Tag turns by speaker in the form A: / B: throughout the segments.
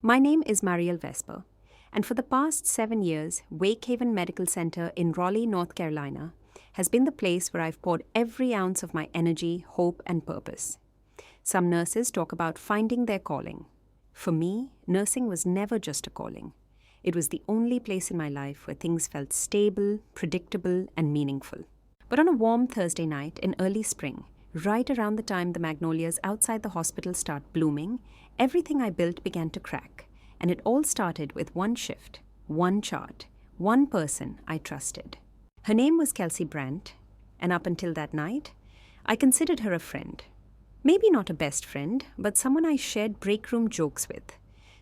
A: My name is Mariel Vesper, and for the past 7 years, Wake Haven Medical Center in Raleigh, North Carolina, has been the place where I've poured every ounce of my energy, hope, and purpose. Some nurses talk about finding their calling. For me, nursing was never just a calling. It was the only place in my life where things felt stable, predictable, and meaningful. But on a warm Thursday night in early spring, right around the time the magnolias outside the hospital start blooming, everything I built began to crack, and it all started with one shift, one chart, one person I trusted. Her name was Kelsey Brandt, and up until that night, I considered her a friend. Maybe not a best friend, but someone I shared break room jokes with.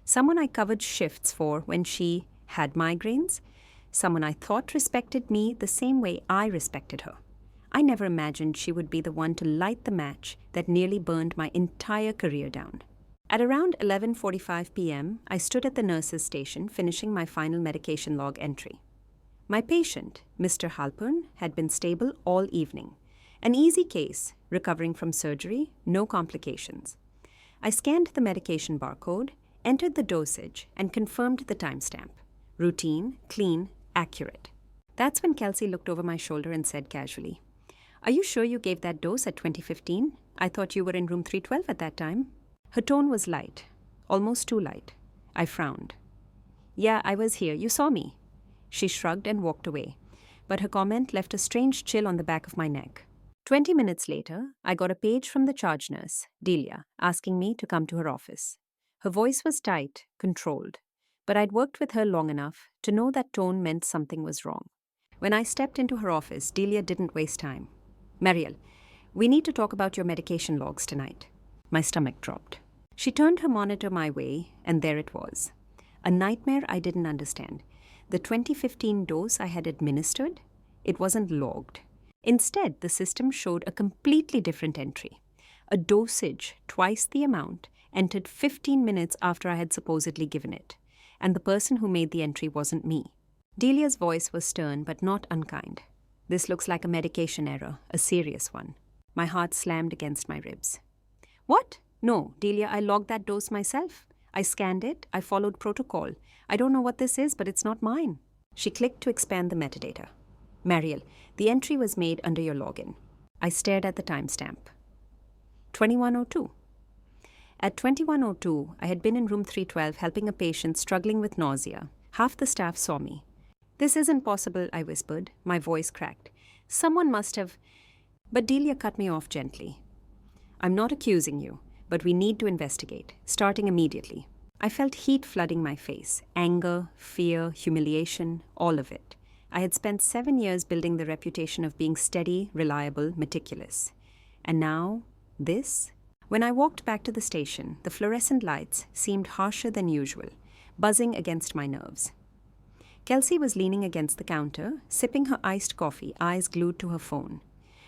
A: Someone I covered shifts for when she had migraines. Someone I thought respected me the same way I respected her. I never imagined she would be the one to light the match that nearly burned my entire career down. At around 11:45 p.m., I stood at the nurse's station finishing my final medication log entry. My patient, Mr. Halpern, had been stable all evening. An easy case, recovering from surgery, no complications. I scanned the medication barcode, entered the dosage, and confirmed the timestamp. Routine, clean, accurate. That's when Kelsey looked over my shoulder and said casually, "Are you sure you gave that dose at 20:15? I thought you were in room 312 at that time." Her tone was light, almost too light. I frowned. "Yeah, I was here. You saw me." She shrugged and walked away, but her comment left a strange chill on the back of my neck. 20 minutes later, I got a page from the charge nurse, Delia, asking me to come to her office. Her voice was tight, controlled, but I'd worked with her long enough to know that tone meant something was wrong. When I stepped into her office, Delia didn't waste time. "Mariel, we need to talk about your medication logs tonight." My stomach dropped. She turned her monitor my way, and there it was. A nightmare I didn't understand. The 2015 dose I had administered, it wasn't logged. Instead, the system showed a completely different entry. A dosage, twice the amount, entered 15 minutes after I had supposedly given it, and the person who made the entry wasn't me. Delia's voice was stern but not unkind. "This looks like a medication error, a serious one." My heart slammed against my ribs. "What? No, Delia, I logged that dose myself. I scanned it, I followed protocol. I don't know what this is, but it's not mine." She clicked to expand the metadata. "Mariel, the entry was made under your login." I stared at the timestamp. 21:02. At 21:02, I had been in room 312 helping a patient struggling with nausea. Half the staff saw me. "This isn't possible," I whispered. My voice cracked. "Someone must have—" But Delia cut me off gently. "I'm not accusing you, but we need to investigate, starting immediately." I felt heat flooding my face. Anger, fear, humiliation, all of it. I had spent 7 years building the reputation of being steady, reliable, meticulous. And now, this? When I walked back to the station, the fluorescent lights seemed harsher than usual, buzzing against my nerves. Kelsey was leaning against the counter, sipping her iced coffee, eyes glued to her phone.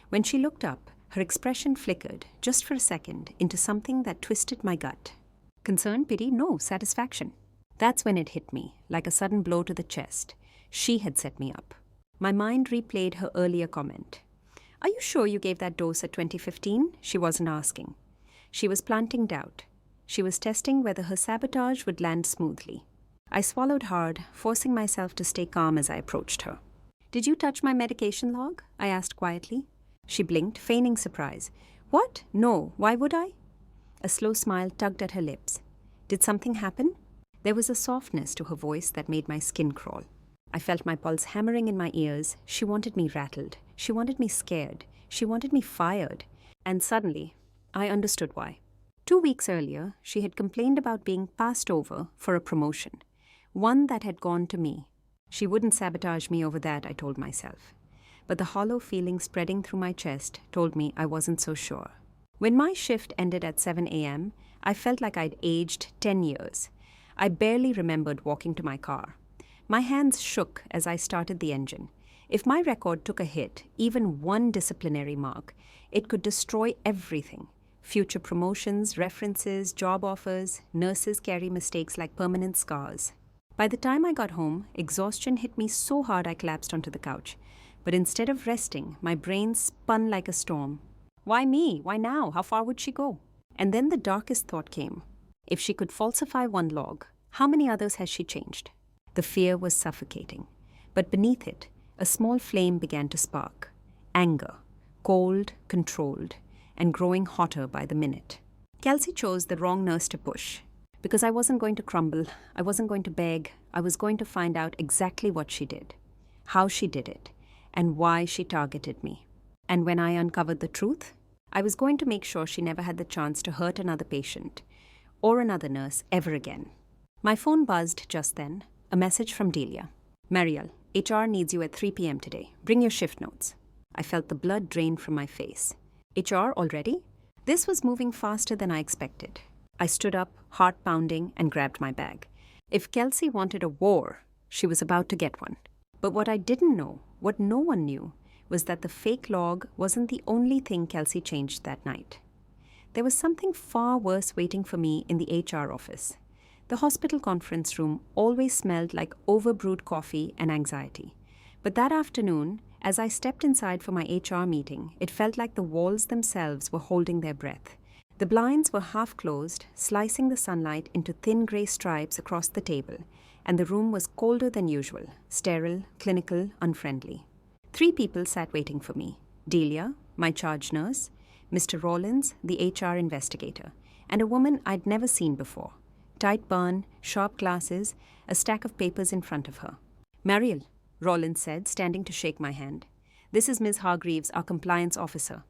A: When she looked up, her expression flickered, just for a second, into something that twisted my gut. Concern, pity, no, satisfaction. That's when it hit me, like a sudden blow to the chest. She had set me up. My mind replayed her earlier comment. "Are you sure you gave that dose at 2015? She wasn't asking. She was planting doubt. She was testing whether her sabotage would land smoothly. I swallowed hard, forcing myself to stay calm as I approached her. "Did you touch my medication log?" I asked quietly. She blinked, feigning surprise. "What? No. Why would I?" A slow smile tugged at her lips. "Did something happen?" There was a softness to her voice that made my skin crawl. I felt my pulse hammering in my ears. She wanted me rattled. She wanted me scared. She wanted me fired. And suddenly, I understood why. 2 weeks earlier, she had complained about being passed over for a promotion, one that had gone to me. She wouldn't sabotage me over that, I told myself. But the hollow feeling spreading through my chest told me I wasn't so sure. When my shift ended at 7 a.m., I felt like I'd aged 10 years. I barely remembered walking to my car. My hands shook as I started the engine. If my record took a hit, even one disciplinary mark, it could destroy everything. Future promotions, references, job offers, nurses carry mistakes like permanent scars. By the time I got home, exhaustion hit me so hard I collapsed onto the couch. But instead of resting, my brain spun like a storm. Why me? Why now? How far would she go? And then the darkest thought came. If she could falsify one log, How many others has she changed? The fear was suffocating. But beneath it, a small flame began to spark. Anger, cold, controlled, and growing hotter by the minute. Kelsey chose the wrong nurse to push. Because I wasn't going to crumble, I wasn't going to beg, I was going to find out exactly what she did, how she did it, and why she targeted me. And when I uncovered the truth, I was going to make sure she never had the chance to hurt another patient or another nurse ever again. My phone buzzed just then, a message from Delia. Mariel, HR needs you at 3 p.m. today. Bring your shift notes. I felt the blood drain from my face. HR already? This was moving faster than I expected. I stood up, heart pounding, and grabbed my bag. If Kelsey wanted a war, she was about to get one. But what I didn't know, what no one knew, was that the fake log wasn't the only thing Kelsey changed that night. There was something far worse waiting for me in the HR office. The hospital conference room always smelled like overbrewed coffee and anxiety. But that afternoon, as I stepped inside for my HR meeting, it felt like the walls themselves were holding their breath. The blinds were half closed, slicing the sunlight into thin grey stripes across the table, and the room was colder than usual, sterile, clinical, unfriendly. 3 people sat waiting for me. Delia, my charge nurse, Mr. Rollins, the HR investigator, and a woman I'd never seen before. Tight bun, sharp glasses, a stack of papers in front of her. Mariel, Rollins said, standing to shake my hand. This is Ms. Hargreaves, our compliance officer.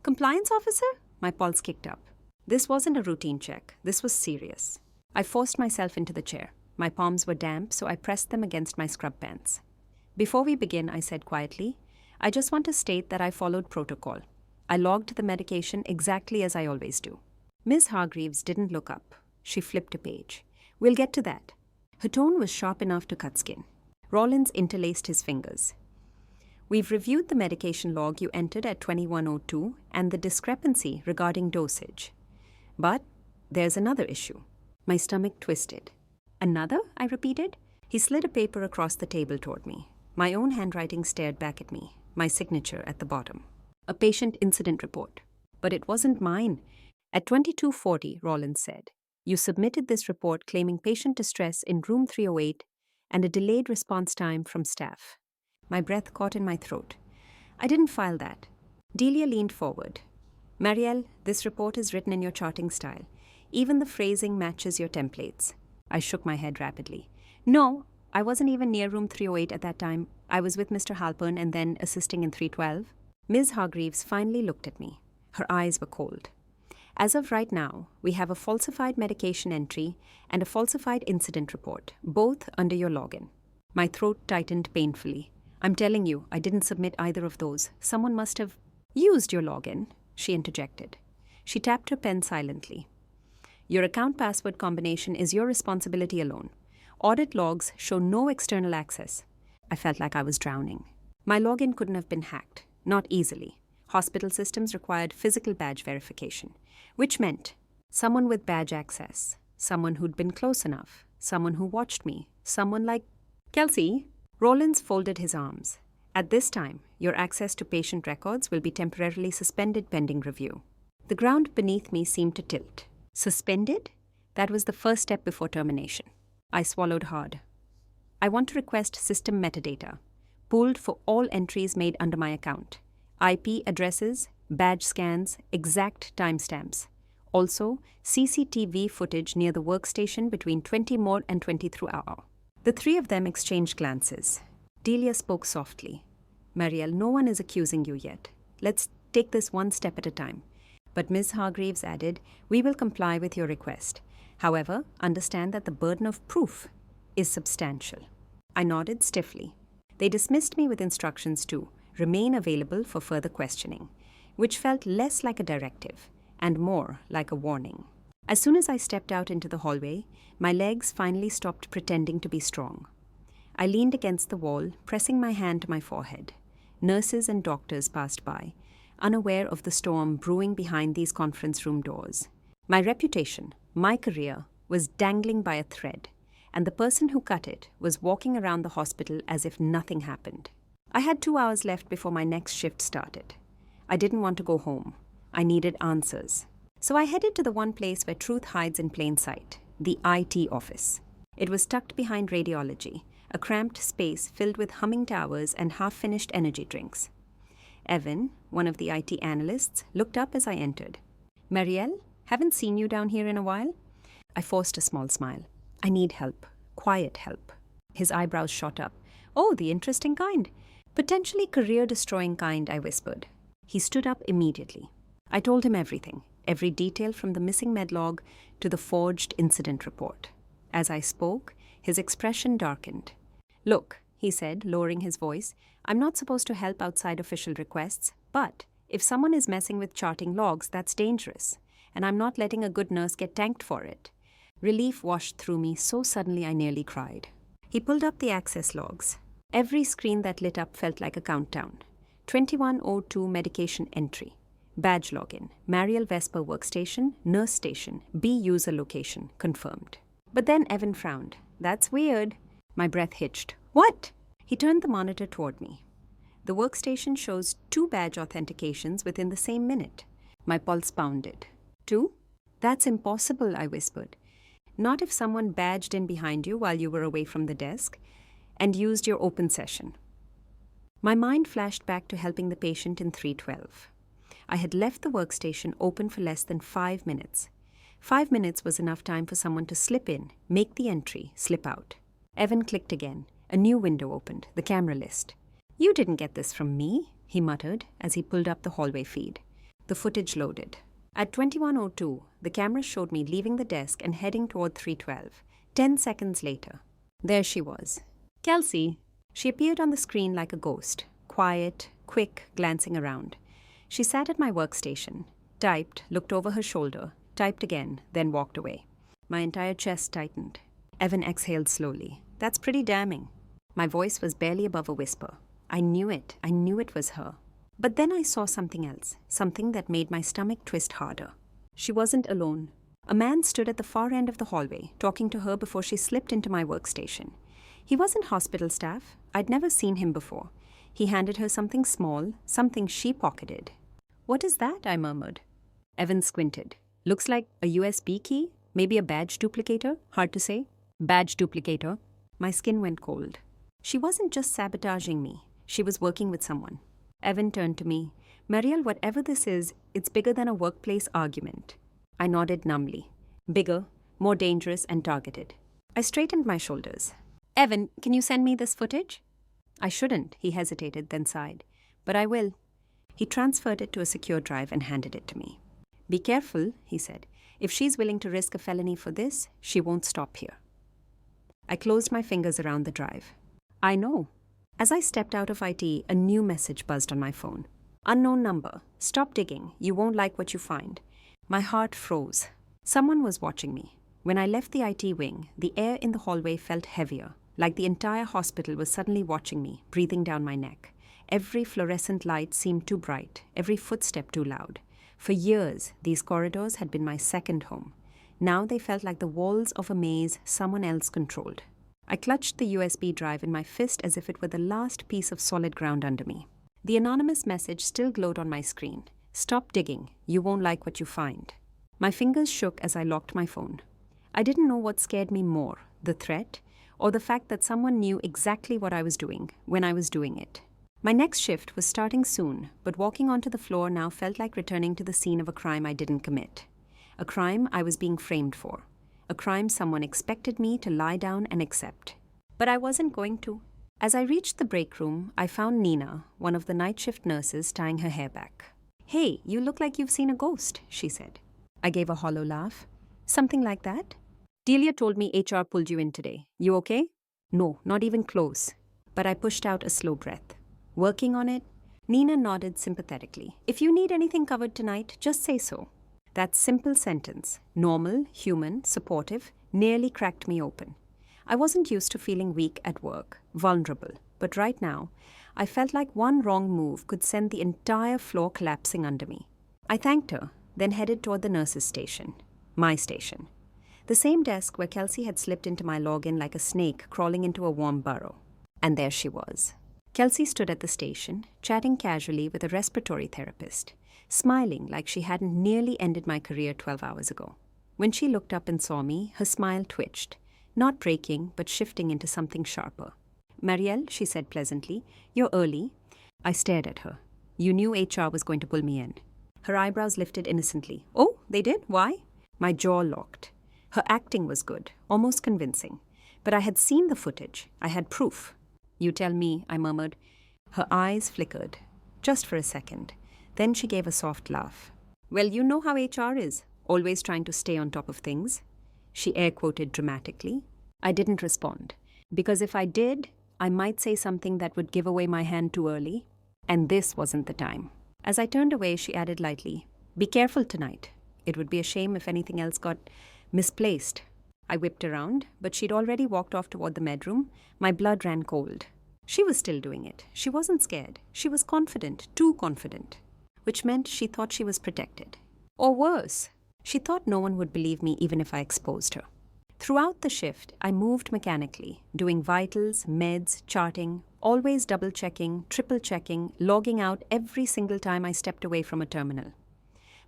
A: Compliance officer? My pulse kicked up. This wasn't a routine check. This was serious. I forced myself into the chair. My palms were damp, so I pressed them against my scrub pants. Before we begin, I said quietly, I just want to state that I followed protocol. I logged the medication exactly as I always do. Ms. Hargreaves didn't look up. She flipped a page. We'll get to that. Her tone was sharp enough to cut skin. Rollins interlaced his fingers. We've reviewed the medication log you entered at 21:02 and the discrepancy regarding dosage. But there's another issue. My stomach twisted. Another? I repeated. He slid a paper across the table toward me. My own handwriting stared back at me, my signature at the bottom. A patient incident report. But it wasn't mine. At 22:40, Rollins said, you submitted this report claiming patient distress in room 308 and a delayed response time from staff. My breath caught in my throat. I didn't file that. Delia leaned forward. Mariel, this report is written in your charting style. Even the phrasing matches your templates. I shook my head rapidly. No, I wasn't even near room 308 at that time. I was with Mr. Halpern and then assisting in 312. Ms. Hargreaves finally looked at me. Her eyes were cold. As of right now, we have a falsified medication entry and a falsified incident report, both under your login. My throat tightened painfully. I'm telling you, I didn't submit either of those. Someone must have used your login, she interjected. She tapped her pen silently. Your account password combination is your responsibility alone. Audit logs show no external access. I felt like I was drowning. My login couldn't have been hacked, not easily. Hospital systems required physical badge verification, which meant someone with badge access, someone who'd been close enough, someone who watched me, someone like Kelsey. Rollins folded his arms. At this time, your access to patient records will be temporarily suspended pending review. The ground beneath me seemed to tilt. Suspended? That was the first step before termination. I swallowed hard. I want to request system metadata, pooled for all entries made under my account. IP addresses, badge scans, exact timestamps. Also, CCTV footage near the workstation between 20 more and 20 through hour. The 3 of them exchanged glances. Delia spoke softly. Mariel, no one is accusing you yet. Let's take this one step at a time. But Ms. Hargreaves added, we will comply with your request. However, understand that the burden of proof is substantial. I nodded stiffly. They dismissed me with instructions to remain available for further questioning, which felt less like a directive and more like a warning. As soon as I stepped out into the hallway, my legs finally stopped pretending to be strong. I leaned against the wall, pressing my hand to my forehead. Nurses and doctors passed by, unaware of the storm brewing behind these conference room doors. My reputation, my career, was dangling by a thread, and the person who cut it was walking around the hospital as if nothing happened. I had 2 hours left before my next shift started. I didn't want to go home. I needed answers. So I headed to the one place where truth hides in plain sight, the IT office. It was tucked behind radiology, a cramped space filled with humming towers and half-finished energy drinks. Evan, one of the IT analysts, looked up as I entered. "Mariel, haven't seen you down here in a while?" I forced a small smile. "I need help. Quiet help." His eyebrows shot up. "Oh, the interesting kind. Potentially career-destroying kind," I whispered. He stood up immediately. I told him everything, every detail from the missing medlog to the forged incident report. As I spoke, his expression darkened. "Look," he said, lowering his voice, "I'm not supposed to help outside official requests, but if someone is messing with charting logs, that's dangerous, and I'm not letting a good nurse get tanked for it." Relief washed through me so suddenly I nearly cried. He pulled up the access logs. Every screen that lit up felt like a countdown. 2102 medication entry. Badge login. Mariel Vesper workstation. Nurse station. B user location. Confirmed. But then Evan frowned. "That's weird." My breath hitched. "What?" He turned the monitor toward me. The workstation shows 2 badge authentications within the same minute. My pulse pounded. 2? "That's impossible," I whispered. "Not if someone badged in behind you while you were away from the desk and used your open session." My mind flashed back to helping the patient in 312. I had left the workstation open for less than 5 minutes. 5 minutes was enough time for someone to slip in, make the entry, slip out. Evan clicked again. A new window opened, the camera list. "You didn't get this from me," he muttered as he pulled up the hallway feed. The footage loaded. At 2102, the camera showed me leaving the desk and heading toward 312. 10 seconds later, there she was. "Kelsey." She appeared on the screen like a ghost, quiet, quick, glancing around. She sat at my workstation, typed, looked over her shoulder, typed again, then walked away. My entire chest tightened. Evan exhaled slowly. "That's pretty damning." My voice was barely above a whisper. I knew it. I knew it was her. But then I saw something else, something that made my stomach twist harder. She wasn't alone. A man stood at the far end of the hallway, talking to her before she slipped into my workstation. He wasn't hospital staff. I'd never seen him before. He handed her something small, something she pocketed. "What is that?" I murmured. Evan squinted. "Looks like a USB key? Maybe a badge duplicator? Hard to say." "Badge duplicator." My skin went cold. She wasn't just sabotaging me. She was working with someone. Evan turned to me. "Mariel, whatever this is, it's bigger than a workplace argument." I nodded numbly. Bigger, more dangerous and targeted. I straightened my shoulders. "Evan, can you send me this footage?" "I shouldn't," he hesitated, then sighed. "But I will." He transferred it to a secure drive and handed it to me. "Be careful," he said. "If she's willing to risk a felony for this, she won't stop here." I closed my fingers around the drive. "I know." As I stepped out of IT, a new message buzzed on my phone. "Unknown number. Stop digging. You won't like what you find." My heart froze. Someone was watching me. When I left the IT wing, the air in the hallway felt heavier, like the entire hospital was suddenly watching me, breathing down my neck. Every fluorescent light seemed too bright, every footstep too loud. For years, these corridors had been my second home. Now they felt like the walls of a maze someone else controlled. I clutched the USB drive in my fist as if it were the last piece of solid ground under me. The anonymous message still glowed on my screen. "Stop digging. You won't like what you find." My fingers shook as I locked my phone. I didn't know what scared me more, the threat, or the fact that someone knew exactly what I was doing when I was doing it. My next shift was starting soon, but walking onto the floor now felt like returning to the scene of a crime I didn't commit. A crime I was being framed for. A crime someone expected me to lie down and accept. But I wasn't going to. As I reached the break room, I found Nina, one of the night shift nurses, tying her hair back. "Hey, you look like you've seen a ghost," she said. I gave a hollow laugh. "Something like that?" "Delia told me HR pulled you in today. You okay?" "No, not even close." But I pushed out a slow breath. "Working on it?" Nina nodded sympathetically. "If you need anything covered tonight, just say so." That simple sentence, normal, human, supportive, nearly cracked me open. I wasn't used to feeling weak at work, vulnerable, but right now, I felt like one wrong move could send the entire floor collapsing under me. I thanked her, then headed toward the nurse's station. My station. The same desk where Kelsey had slipped into my login like a snake crawling into a warm burrow. And there she was. Kelsey stood at the station, chatting casually with a respiratory therapist, smiling like she hadn't nearly ended my career 12 hours ago. When she looked up and saw me, her smile twitched. Not breaking, but shifting into something sharper. Mariel, she said pleasantly, you're early. I stared at her. You knew HR was going to pull me in. Her eyebrows lifted innocently. Oh, they did? Why? My jaw locked. Her acting was good, almost convincing. But I had seen the footage. I had proof. You tell me, I murmured. Her eyes flickered, just for a second. Then she gave a soft laugh. Well, you know how HR is, always trying to stay on top of things. She air-quoted dramatically. I didn't respond, because if I did, I might say something that would give away my hand too early, and this wasn't the time. As I turned away, she added lightly, be careful tonight. It would be a shame if anything else got misplaced. I whipped around, but she'd already walked off toward the bedroom. My blood ran cold. She was still doing it. She wasn't scared. She was confident, too confident, which meant she thought she was protected. Or worse, she thought no one would believe me even if I exposed her. Throughout the shift, I moved mechanically, doing vitals, meds, charting, always double-checking, triple-checking, logging out every single time I stepped away from a terminal.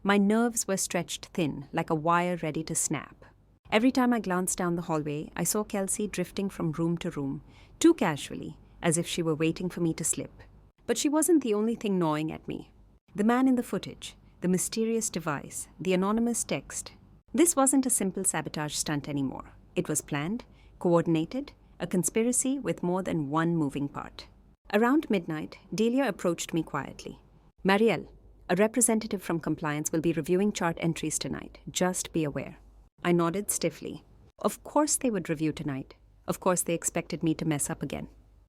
A: My nerves were stretched thin, like a wire ready to snap. Every time I glanced down the hallway, I saw Kelsey drifting from room to room, too casually, as if she were waiting for me to slip. But she wasn't the only thing gnawing at me. The man in the footage, the mysterious device, the anonymous text. This wasn't a simple sabotage stunt anymore. It was planned, coordinated, a conspiracy with more than one moving part. Around midnight, Delia approached me quietly. Mariel, a representative from compliance will be reviewing chart entries tonight. Just be aware. I nodded stiffly. Of course they would review tonight. Of course they expected me to mess up again.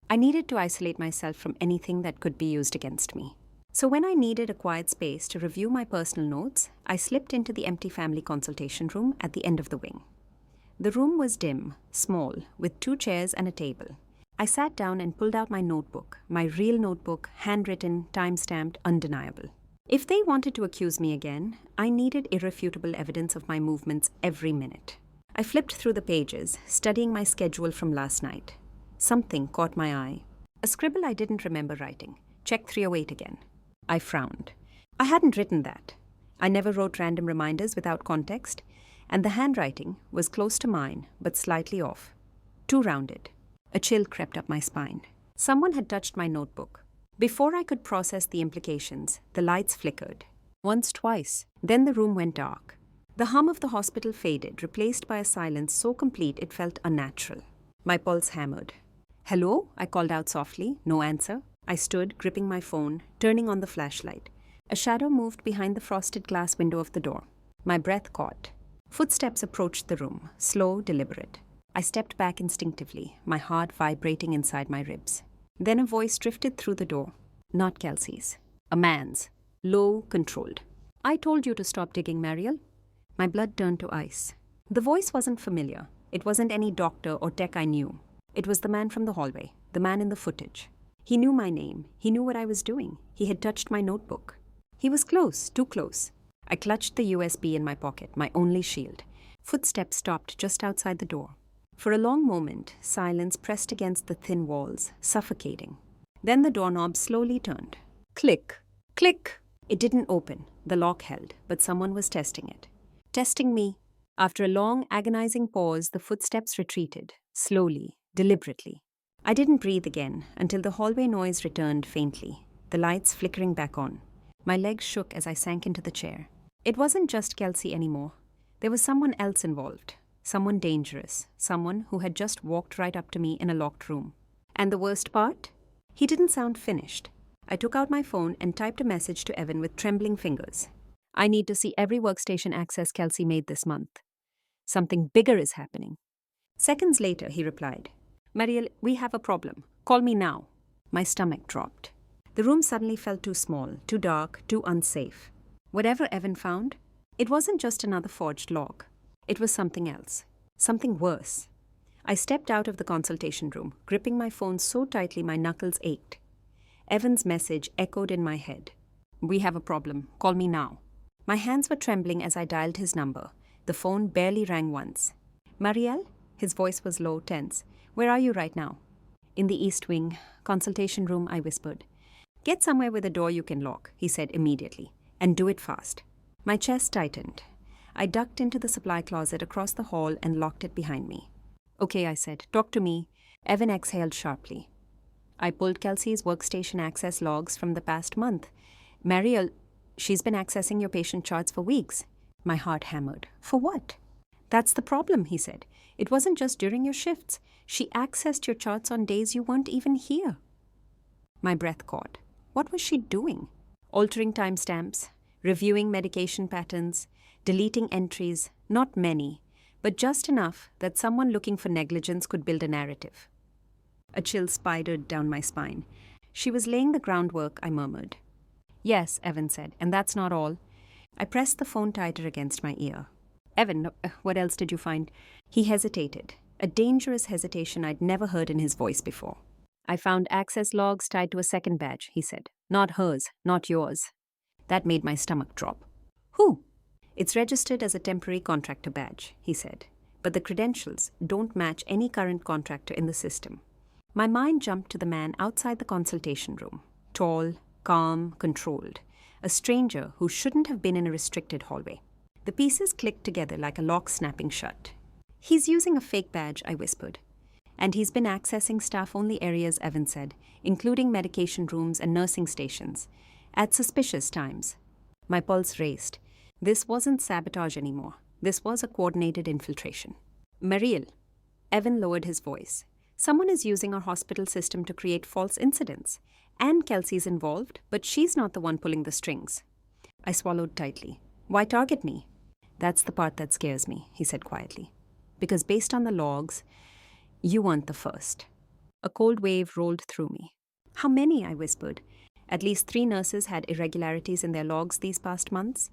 A: I needed to isolate myself from anything that could be used against me. So when I needed a quiet space to review my personal notes, I slipped into the empty family consultation room at the end of the wing. The room was dim, small, with 2 chairs and a table. I sat down and pulled out my notebook, my real notebook, handwritten, time-stamped, undeniable. If they wanted to accuse me again, I needed irrefutable evidence of my movements every minute. I flipped through the pages, studying my schedule from last night. Something caught my eye. A scribble I didn't remember writing. Check 308 again. I frowned. I hadn't written that. I never wrote random reminders without context, and the handwriting was close to mine, but slightly off. Too rounded. A chill crept up my spine. Someone had touched my notebook. Before I could process the implications, the lights flickered. Once, twice. Then the room went dark. The hum of the hospital faded, replaced by a silence so complete it felt unnatural. My pulse hammered. Hello? I called out softly. No answer. I stood, gripping my phone, turning on the flashlight. A shadow moved behind the frosted glass window of the door. My breath caught. Footsteps approached the room, slow, deliberate. I stepped back instinctively, my heart vibrating inside my ribs. Then a voice drifted through the door. Not Kelsey's. A man's. Low, controlled. I told you to stop digging, Mariel. My blood turned to ice. The voice wasn't familiar. It wasn't any doctor or tech I knew. It was the man from the hallway, the man in the footage. He knew my name. He knew what I was doing. He had touched my notebook. He was close, too close. I clutched the USB in my pocket, my only shield. Footsteps stopped just outside the door. For a long moment, silence pressed against the thin walls, suffocating. Then the doorknob slowly turned. Click, click. It didn't open. The lock held, but someone was testing it. Testing me. After a long, agonizing pause, the footsteps retreated, slowly, deliberately. I didn't breathe again until the hallway noise returned faintly, the lights flickering back on. My legs shook as I sank into the chair. It wasn't just Kelsey anymore. There was someone else involved, someone dangerous, someone who had just walked right up to me in a locked room. And the worst part? He didn't sound finished. I took out my phone and typed a message to Evan with trembling fingers. I need to see every workstation access Kelsey made this month. Something bigger is happening. Seconds later, he replied, Mariel, we have a problem. Call me now. My stomach dropped. The room suddenly felt too small, too dark, too unsafe. Whatever Evan found, it wasn't just another forged log. It was something else. Something worse. I stepped out of the consultation room, gripping my phone so tightly my knuckles ached. Evan's message echoed in my head. We have a problem. Call me now. My hands were trembling as I dialed his number. The phone barely rang once. Mariel? His voice was low, tense. Where are you right now? In the East Wing. Consultation room, I whispered. Get somewhere with a door you can lock, he said immediately. And do it fast. My chest tightened. I ducked into the supply closet across the hall and locked it behind me. Okay, I said. Talk to me. Evan exhaled sharply. I pulled Kelsey's workstation access logs from the past month. Mariel, she's been accessing your patient charts for weeks. My heart hammered. For what? That's the problem, he said. It wasn't just during your shifts. She accessed your charts on days you weren't even here. My breath caught. What was she doing? Altering timestamps, reviewing medication patterns, deleting entries, not many, but just enough that someone looking for negligence could build a narrative. A chill spidered down my spine. She was laying the groundwork, I murmured. Yes, Evan said, and that's not all. I pressed the phone tighter against my ear. Evan, what else did you find? He hesitated, a dangerous hesitation I'd never heard in his voice before. I found access logs tied to a second badge, he said. Not hers, not yours. That made my stomach drop. Who? It's registered as a temporary contractor badge, he said, but the credentials don't match any current contractor in the system. My mind jumped to the man outside the consultation room. Tall, calm, controlled. A stranger who shouldn't have been in a restricted hallway. The pieces clicked together like a lock snapping shut. He's using a fake badge, I whispered. And he's been accessing staff-only areas, Evan said, including medication rooms and nursing stations, at suspicious times. My pulse raced. This wasn't sabotage anymore. This was a coordinated infiltration. Mariel. Evan lowered his voice. Someone is using our hospital system to create false incidents. And Kelsey's involved, but she's not the one pulling the strings. I swallowed tightly. Why target me? That's the part that scares me, he said quietly. Because based on the logs, you weren't the first. A cold wave rolled through me. How many? I whispered. At least 3 nurses had irregularities in their logs these past months.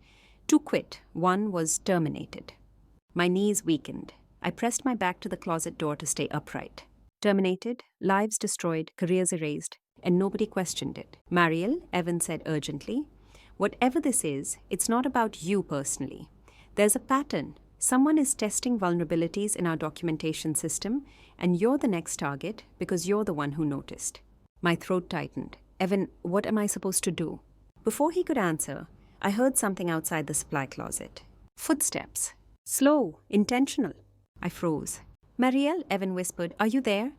A: 2 quit. 1 was terminated. My knees weakened. I pressed my back to the closet door to stay upright. Terminated, lives destroyed, careers erased, and nobody questioned it. Mariel, Evan said urgently, whatever this is, it's not about you personally. There's a pattern. Someone is testing vulnerabilities in our documentation system, and you're the next target because you're the one who noticed. My throat tightened. Evan, what am I supposed to do? Before he could answer, I heard something outside the supply closet. Footsteps. Slow, intentional. I froze. Mariel, Evan whispered, are you there?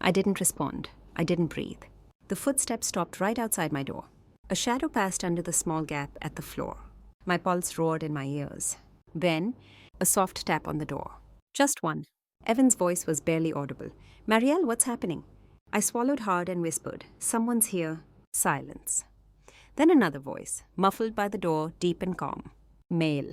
A: I didn't respond. I didn't breathe. The footsteps stopped right outside my door. A shadow passed under the small gap at the floor. My pulse roared in my ears. Then, a soft tap on the door. Just one. Evan's voice was barely audible. Mariel, what's happening? I swallowed hard and whispered, someone's here. Silence. Then another voice, muffled by the door, deep and calm. Male.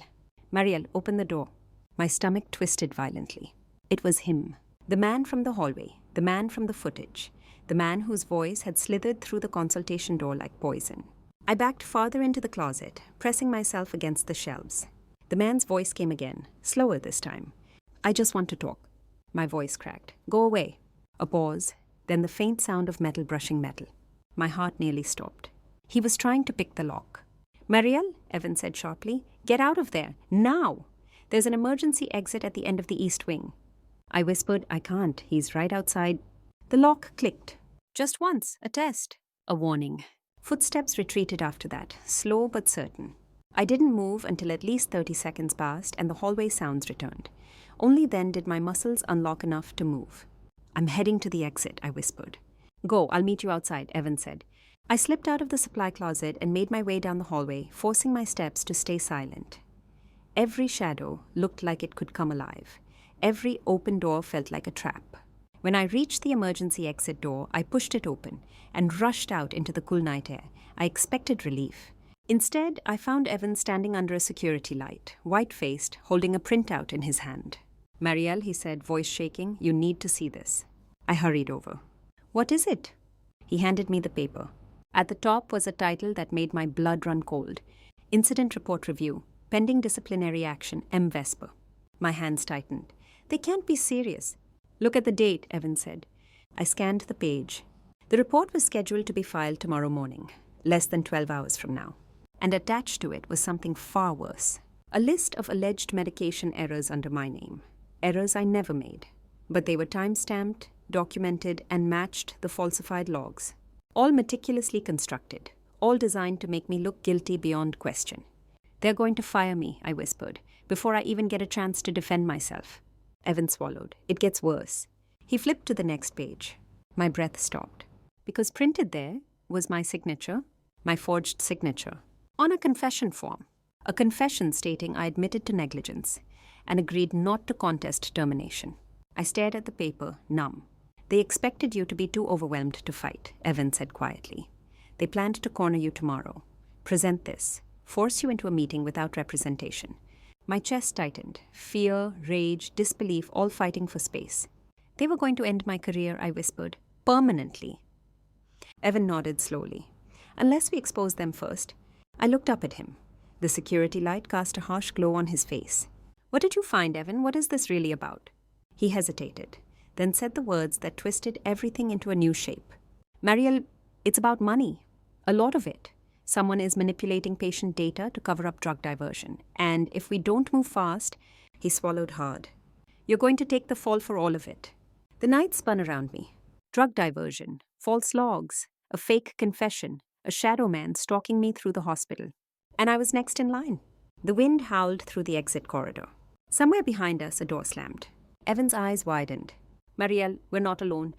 A: Mariel, open the door. My stomach twisted violently. It was him. The man from the hallway. The man from the footage. The man whose voice had slithered through the consultation door like poison. I backed farther into the closet, pressing myself against the shelves. The man's voice came again, slower this time. I just want to talk. My voice cracked. Go away. A pause, then the faint sound of metal brushing metal. My heart nearly stopped. He was trying to pick the lock. Mariel, Evan said sharply, get out of there, now! There's an emergency exit at the end of the east wing. I whispered, I can't, he's right outside. The lock clicked. Just once, a test. A warning. Footsteps retreated after that, slow but certain. I didn't move until at least 30 seconds passed and the hallway sounds returned. Only then did my muscles unlock enough to move. I'm heading to the exit, I whispered. Go, I'll meet you outside, Evan said. I slipped out of the supply closet and made my way down the hallway, forcing my steps to stay silent. Every shadow looked like it could come alive. Every open door felt like a trap. When I reached the emergency exit door, I pushed it open and rushed out into the cool night air. I expected relief. Instead, I found Evan standing under a security light, white-faced, holding a printout in his hand. Mariel, he said, voice shaking, you need to see this. I hurried over. What is it? He handed me the paper. At the top was a title that made my blood run cold. Incident Report Review. Pending disciplinary action, M. Vesper. My hands tightened. They can't be serious. Look at the date, Evan said. I scanned the page. The report was scheduled to be filed tomorrow morning, less than 12 hours from now. And attached to it was something far worse. A list of alleged medication errors under my name. Errors I never made. But they were time-stamped, documented, and matched the falsified logs. All meticulously constructed. All designed to make me look guilty beyond question. They're going to fire me, I whispered, before I even get a chance to defend myself. Evan swallowed. It gets worse. He flipped to the next page. My breath stopped. Because printed there was my signature, my forged signature, on a confession form. A confession stating I admitted to negligence and agreed not to contest termination. I stared at the paper, numb. They expected you to be too overwhelmed to fight, Evan said quietly. They planned to corner you tomorrow. Present this. Force you into a meeting without representation. My chest tightened. Fear, rage, disbelief, all fighting for space. They were going to end my career, I whispered. Permanently. Evan nodded slowly. Unless we expose them first. I looked up at him. The security light cast a harsh glow on his face. What did you find, Evan? What is this really about? He hesitated, then said the words that twisted everything into a new shape. Mariel, it's about money. A lot of it. Someone is manipulating patient data to cover up drug diversion. And if we don't move fast, he swallowed hard. You're going to take the fall for all of it. The night spun around me. Drug diversion, false logs, a fake confession, a shadow man stalking me through the hospital. And I was next in line. The wind howled through the exit corridor. Somewhere behind us, a door slammed. Evan's eyes widened. Mariel, we're not alone.